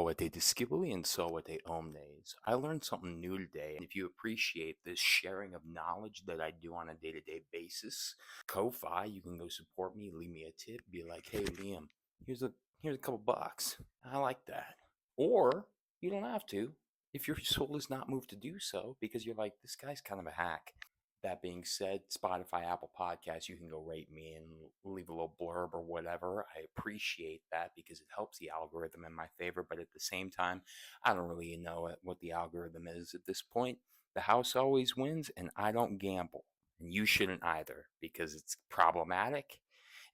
Poete discipuli and soete omnes. I learned something new today, and if you appreciate this sharing of knowledge that I do on a day-to-day basis, Ko-Fi, you can go support me, leave me a tip, be like, hey Liam, here's a here's a couple bucks. I like that. Or you don't have to if your soul is not moved to do so because you're like, this guy's kind of a hack. That being said, Spotify, Apple Podcasts, you can go rate me and leave a little blurb or whatever. I appreciate that because it helps the algorithm in my favor. But at the same time, I don't really know what the algorithm is at this point. The house always wins, and I don't gamble. And you shouldn't either because it's problematic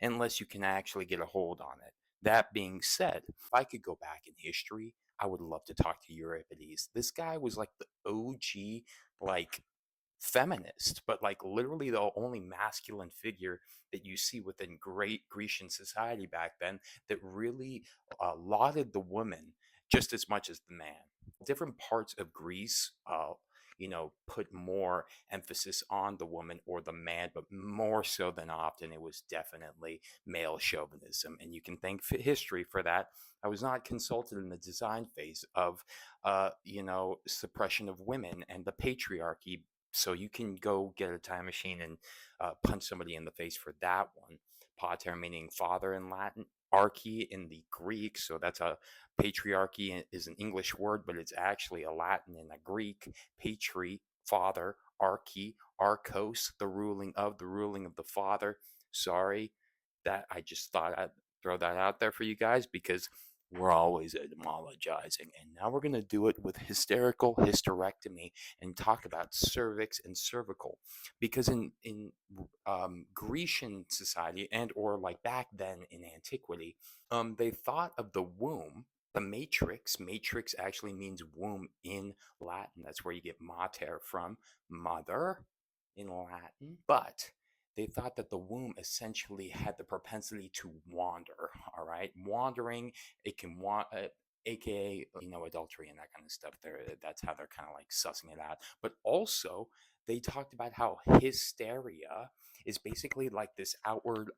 unless you can actually get a hold on it. That being said, if I could go back in history, I would love to talk to Euripides. This guy was like the OG, like feminist, but like literally the only masculine figure that you see within great Grecian society back then that really lauded the woman just as much as the man. Different parts of Greece, put more emphasis on the woman or the man, but more so than often, it was definitely male chauvinism. And you can thank history for that. I was not consulted in the design phase of, suppression of women and the patriarchy, so you can go get a time machine and punch somebody in the face for that one. Pater meaning father in Latin, archy in the Greek. So that's a patriarchy is an English word, but it's actually a Latin and a Greek. Patri, father, archy, archos, the ruling of the father. Sorry, that I just thought I'd throw that out there for you guys because we're always etymologizing. And now we're going to do it with hysterical hysterectomy and talk about cervix and cervical. Because in Grecian society and or like back then in antiquity, they thought of the womb, the matrix. Matrix actually means womb in Latin. That's where you get mater from, mother in Latin. But they thought that the womb essentially had the propensity to wander. All right, wandering, it can want, aka adultery and that kind of stuff. That's how they're kind of like sussing it out. But also, they talked about how hysteria is basically like this outward,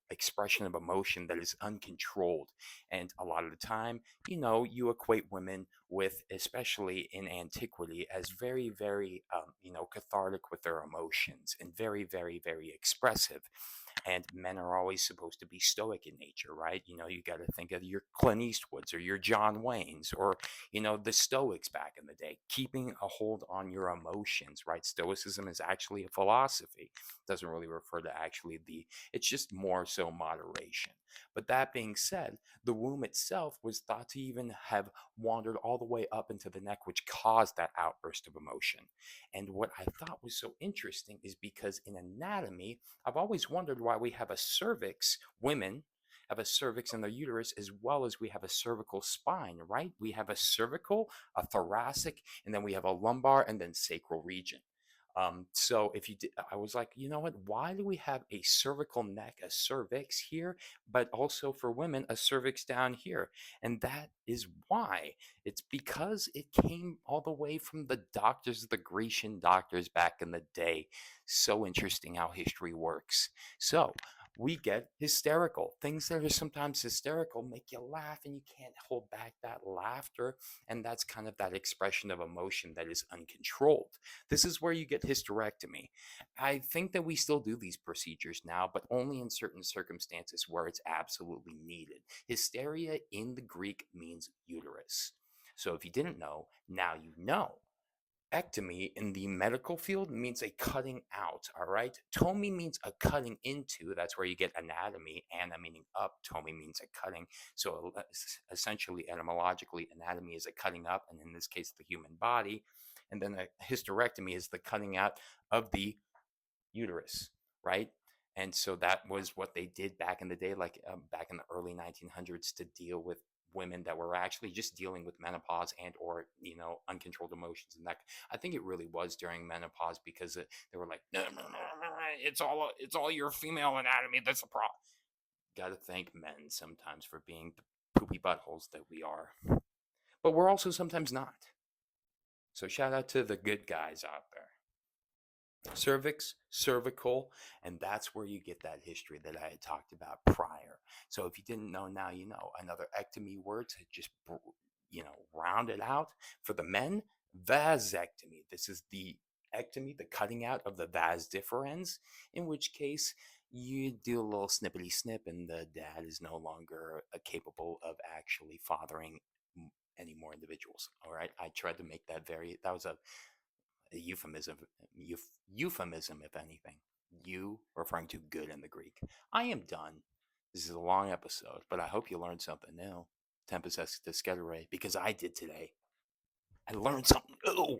expression of emotion that is uncontrolled. And a lot of the time, you equate women with, especially in antiquity, as very, very, cathartic with their emotions and very, very, very expressive. And men are always supposed to be stoic in nature, right? You got to think of your Clint Eastwoods or your John Waynes or, the Stoics back in the day, keeping a hold on your emotions, right? Stoicism is actually a philosophy. It doesn't really refer to actually it's just more so moderation. But that being said, the womb itself was thought to even have wandered all the way up into the neck, which caused that outburst of emotion. And what I thought was so interesting is because in anatomy, I've always wondered why we have a cervix, women have a cervix in their uterus as well as we have a cervical spine, right? We have a cervical, a thoracic, and then we have a lumbar and then sacral region. So if you did, I was like, you know what? Why do we have a cervical neck, a cervix here, but also for women, a cervix down here? And that is why. It's because it came all the way from the doctors, the Grecian doctors back in the day. So interesting how history works. So we get hysterical. Things that are sometimes hysterical make you laugh and you can't hold back that laughter. And that's kind of that expression of emotion that is uncontrolled. This is where you get hysterectomy. I think that we still do these procedures now, but only in certain circumstances where it's absolutely needed. Hysteria in the Greek means uterus. So if you didn't know, now you know. Ectomy in the medical field means a cutting out, all right? Tomy means a cutting into. That's where you get anatomy. Ana meaning up. Tomy means a cutting. So essentially, etymologically, anatomy is a cutting up, and in this case, the human body. And then a hysterectomy is the cutting out of the uterus, right? And so that was what they did back in the day, like back in the early 1900s, to deal with women that were actually just dealing with menopause and or uncontrolled emotions. And that, I think it really was during menopause because they were like, no, no, no, no, it's all your female anatomy that's the problem. Got to thank men sometimes for being the poopy buttholes that we are, but we're also sometimes not. So shout out to the good guys out there. Cervix, cervical, and that's where you get that history that I had talked about prior. So if you didn't know, now you know. Another ectomy word to just, round it out for the men, vasectomy. This is the ectomy, the cutting out of the vas deferens, in which case you do a little snippety snip and the dad is no longer capable of actually fathering any more individuals. All right. I tried to make that was a euphemism, euphemism, if anything. You referring to good in the Greek. I am done. This is a long episode, but I hope you learned something new. Tempest esque because I did today. I learned something new.